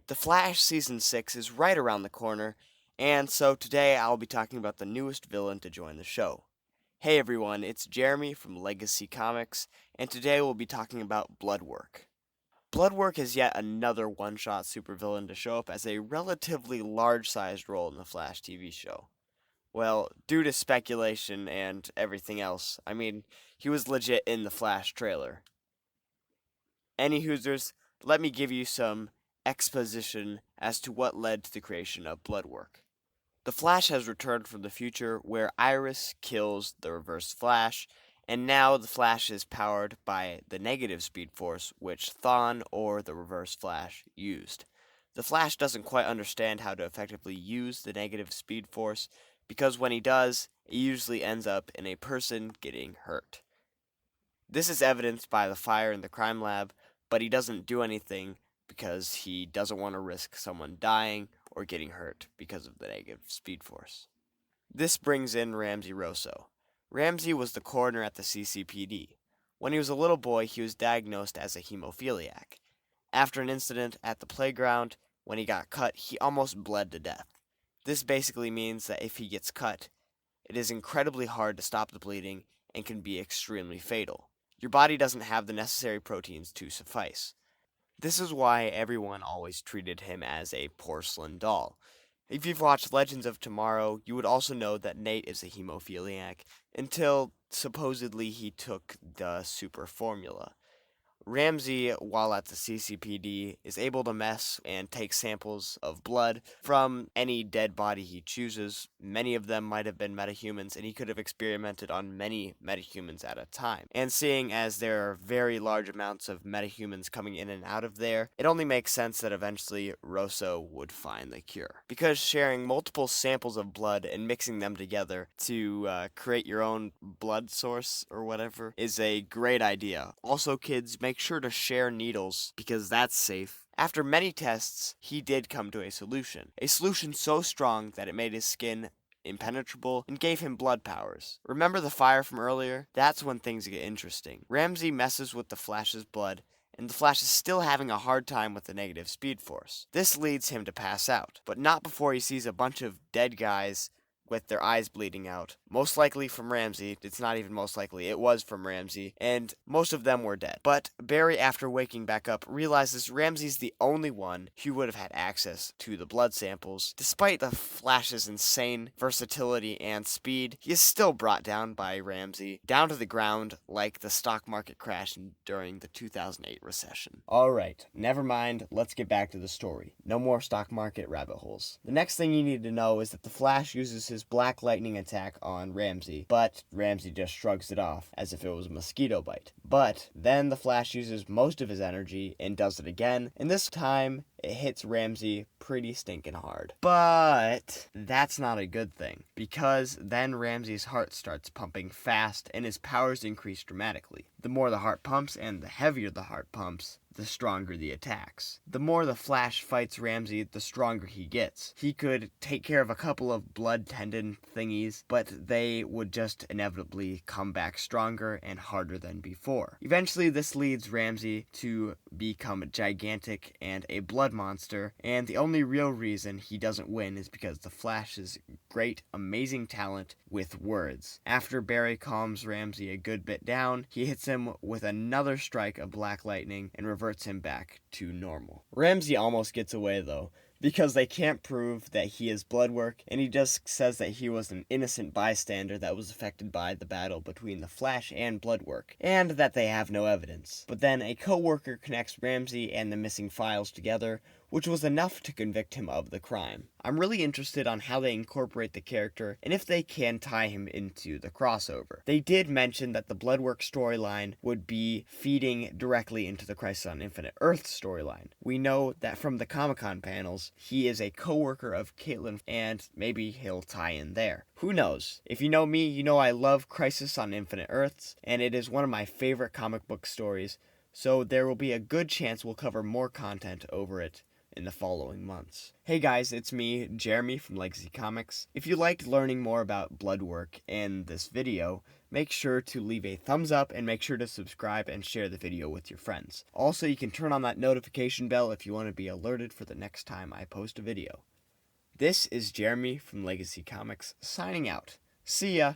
The Flash Season 6 is right around the corner, and so today I'll be talking about the newest villain to join the show. Hey everyone, it's Jeremy from Legacy Comics, and today we'll be talking about Bloodwork. Bloodwork is yet another one-shot supervillain to show up as a relatively large-sized role in the Flash TV show. Well, due to speculation and everything else, he was legit in the Flash trailer. Any Hoosers, let me give you some exposition as to what led to the creation of Bloodwork. The Flash has returned from the future where Iris kills the Reverse Flash, and now the Flash is powered by the negative speed force which Thawne or the Reverse Flash used. The Flash doesn't quite understand how to effectively use the negative speed force because when he does, it usually ends up in a person getting hurt. This is evidenced by the fire in the crime lab, but he doesn't do anything because he doesn't want to risk someone dying or getting hurt because of the negative speed force. This brings in Ramsey Rosso. Ramsey was the coroner at the CCPD. When he was a little boy, he was diagnosed as a hemophiliac. After an incident at the playground, when he got cut, he almost bled to death. This basically means that if he gets cut, it is incredibly hard to stop the bleeding and can be extremely fatal. Your body doesn't have the necessary proteins to suffice. This is why everyone always treated him as a porcelain doll. If you've watched Legends of Tomorrow, you would also know that Nate is a hemophiliac until supposedly he took the super formula. Ramsey, while at the CCPD, is able to mess and take samples of blood from any dead body he chooses. Many of them might have been metahumans, and he could have experimented on many metahumans at a time. And seeing as there are very large amounts of metahumans coming in and out of there, it only makes sense that eventually Rosso would find the cure. Because sharing multiple samples of blood and mixing them together to create your own blood source or whatever is a great idea. Also, kids, make sure to share needles because that's safe. After many tests, he did come to a solution. A solution so strong that it made his skin impenetrable and gave him blood powers. Remember the fire from earlier? That's when things get interesting. Ramsey messes with the Flash's blood, and the Flash is still having a hard time with the negative speed force. This leads him to pass out, but not before he sees a bunch of dead guys with their eyes bleeding out. Most likely from Ramsey. It's not even most likely, it was from Ramsey, and most of them were dead. But Barry, after waking back up, realizes Ramsey's the only one who would have had access to the blood samples. Despite the Flash's insane versatility and speed, he is still brought down by Ramsey, down to the ground like the stock market crash during the 2008 recession. Alright, never mind, let's get back to the story. No more stock market rabbit holes. The next thing you need to know is that the Flash uses his black lightning attack on Ramsey, but Ramsey just shrugs it off as if it was a mosquito bite. But then the Flash uses most of his energy and does it again, and this time it hits Ramsey pretty stinking hard. But that's not a good thing, because then Ramsey's heart starts pumping fast and his powers increase dramatically. The more the heart pumps and the heavier the heart pumps, the stronger the attacks. The more the Flash fights Ramsey, the stronger he gets. He could take care of a couple of blood tendon thingies, but they would just inevitably come back stronger and harder than before. Eventually, this leads Ramsey to become gigantic and a blood monster, and the only real reason he doesn't win is because the Flash's great, amazing talent with words. After Barry calms Ramsey a good bit down, he hits him with another strike of black lightning and reverts him back to normal. Ramsey almost gets away though, because they can't prove that he is Bloodwork, and he just says that he was an innocent bystander that was affected by the battle between the Flash and Bloodwork, and that they have no evidence. But then a co-worker connects Ramsey and the missing files together, which was enough to convict him of the crime. I'm really interested on how they incorporate the character and if they can tie him into the crossover. They did mention that the Bloodwork storyline would be feeding directly into the Crisis on Infinite Earth storyline. We know that from the Comic-Con panels, he is a co-worker of Caitlin, and maybe he'll tie in there. Who knows? If you know me, you know I love Crisis on Infinite Earths, and it is one of my favorite comic book stories, so there will be a good chance we'll cover more content over it in the following months. Hey guys, it's me, Jeremy from Legacy Comics. If you liked learning more about Bloodwork in this video, make sure to leave a thumbs up and make sure to subscribe and share the video with your friends. Also, you can turn on that notification bell if you want to be alerted for the next time I post a video. This is Jeremy from Legacy Comics signing out. See ya!